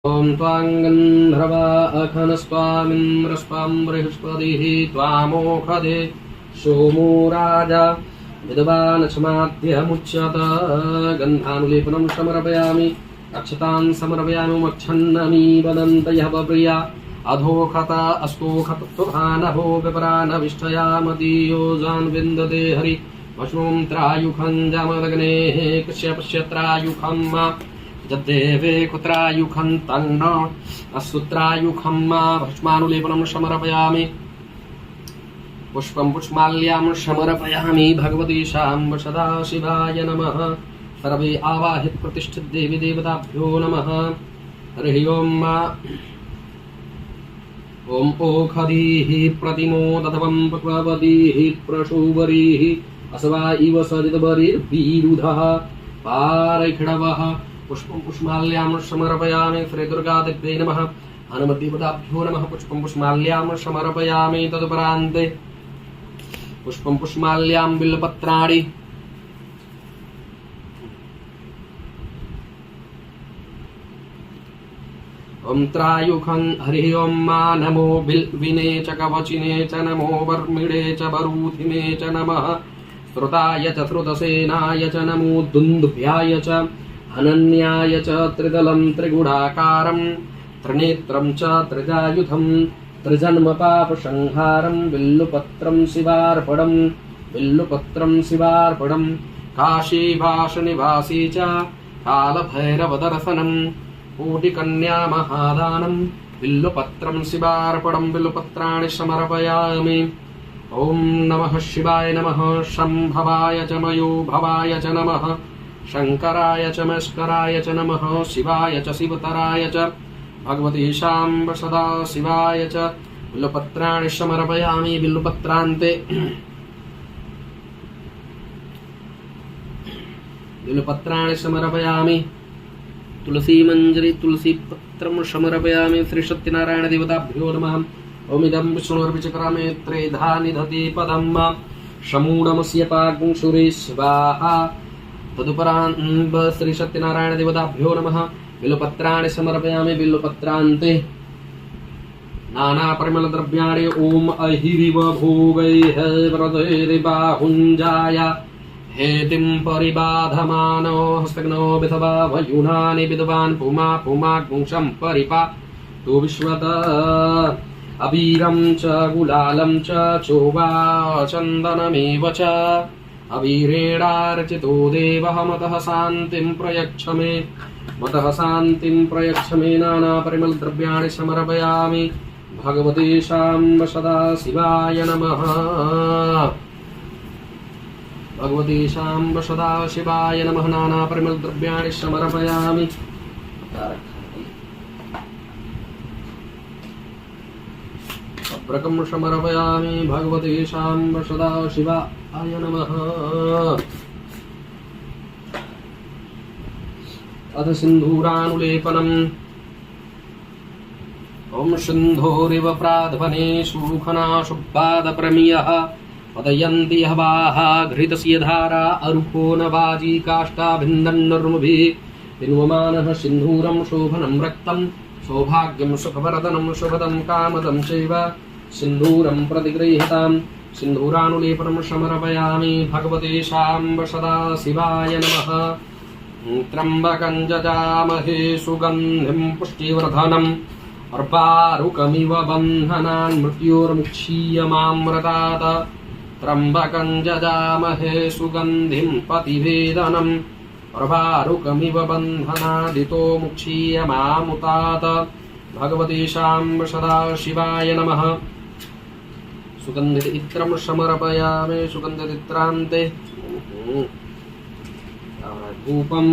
ओम त्वां गन्धर्वा अखनस्त्वामिन्द्रस्त्वां बृहस्पतिः त्वामोषधे सोमो राजा विद्वानक्षमाद्यमुच्यत गन्धानुलेपनं समर्पयामि अक्षतान् समर्पयामि मक्षन्नमी वदन्तयः प्रिया अधोखत अस्तोखत तुहानभो विपरानविष्टयामदीयो जान् विन्दते हरि वशुं त्रायुखं जामदग्नेः कश्यपस्य त्रायुखं जद्देवे कुत्रायुखं तन्न अस्तुत्रायुखं भस्मानुलेपनं समर्पयामि पुष्पं पुष्माल्यां समर्पयामि भगवती शाम्ब सदाशिवाय नमः सर्वे आवाहित प्रतिष्ठित देवी देवताभ्यो नमः हरि ओम ओम ओखधीः प्रतिमोदधवं पक्ववतीः प्रशोभरीः अस्वा इव सजितबरीर्वीरुधः पारैखणवः पुष्पं पुष्माल्यां समर्पयामि श्री दुर्गादेव्यै नमः हनुमद्देवताभ्यो नमः पुष्पं पुष्माल्यां समर्पयामि तदुपरान्ते पुष्पं पुष्माल्यां बिल्वपत्राणि ओम त्रायुखं हरि ओम मा नमो बिल्विने च कवचिने च नमो वर्मिणे च बरूथिने च नमः श्रुताय च श्रुतसेनाय च नमो दुन्दुभ्याय च अनन्याय च त्रिदलं त्रिगुणाकारं त्रिनेत्रं च त्रिजायुधं त्रिजन्मपापसंहारं बिल्लुपत्रं शिवार्पणं काशीभासनिवासी च कालभैरवदर्शनं कोटिकन्या महादानं बिल्लुपत्रं शिवार्पणं बिल्लुपत्राणि समर्पयामि ओम नमः शिवाय नमः शंभवाय च मयो भवाय च नमः शंकराय च मस्कराय च नमः शिवाय च शिवतराय च भगवती शाम्ब सदा शिवाय च बिल्वपत्राणि समर्पयामि बिल्वपत्रान्ते बिल्वपत्राणि समर्पयामि तुलसी मंजरी तुलसी पत्रं समर्पयामि श्री सत्यनारायण देवताभ्यो नमः ओम इदं विष्णुर्विचक्रमे त्रेधा निदति पदं समूढमस्य पाग्ंशुरे स्वाहा तदुपरान्त श्री सत्यनारायण देवताभ्यो नमः बिल्वपत्राणि समर्पयामि बिल्वपत्रान्ते नाना परिमल द्रव्याणि ओम अहिरिव भोगैः व्रतैर्बाहुञ्जाय हेतिं परिबाधमानो हस्तग्नो विधवा वयुनानि विद्वान् पुमा पुमाग्ंशं परिपा तु विश्वत अबीरं च गुलालं च चोवाचन्दनमेव च अबीरेणार्चितो देवः मतः शान्तिं प्रयच्छ मे नाना परिमल द्रव्याणि समर्पयामि भगवते शाम्ब सदा शिवाय नमः भगवते शाम्ब सदा शिवाय नमः नाना परिमल द्रव्याणि समर्पयामि अप्रकं समर्पयामि भगवते शाम्ब सदा शिवाय नमः अथ सिन्धूरानुलेपनम् ओम सिन्धूरिव प्राध्वने सुखना शुभादप्रमियः पतयन्ति हवाः घृतस्य धारा अरुको न वाजी काष्ठाभिन्दन्नर्मुभिः पिन्वमानः सिन्धूरं शोभनं रक्तं सौभाग्यं सुखवर्धनं शुभदं कामदं चैव सिन्धूरं प्रतिगृह्यताम् सिन्धूरानुलेपनं समर्पयामि भगवते शाम्ब सदा शिवाय नमः त्र्यम्बकं जजामहे सुगन्धिं पुष्टिवर्धनम् अर्पारुकमिव बन्धनान् मृत्योर्मुक्षीयमामृतात् त्र्यम्बकं जजामहे सुगन्धिं पतिवेदनम् अर्पारुकमिव बन्धनादितो मुक्षीयमामुतात् भगवते शाम्ब सदा शिवाय नमः सुगन्धित इत्रं समर्पयामि सुगन्धित इत्रान्ते धूपम्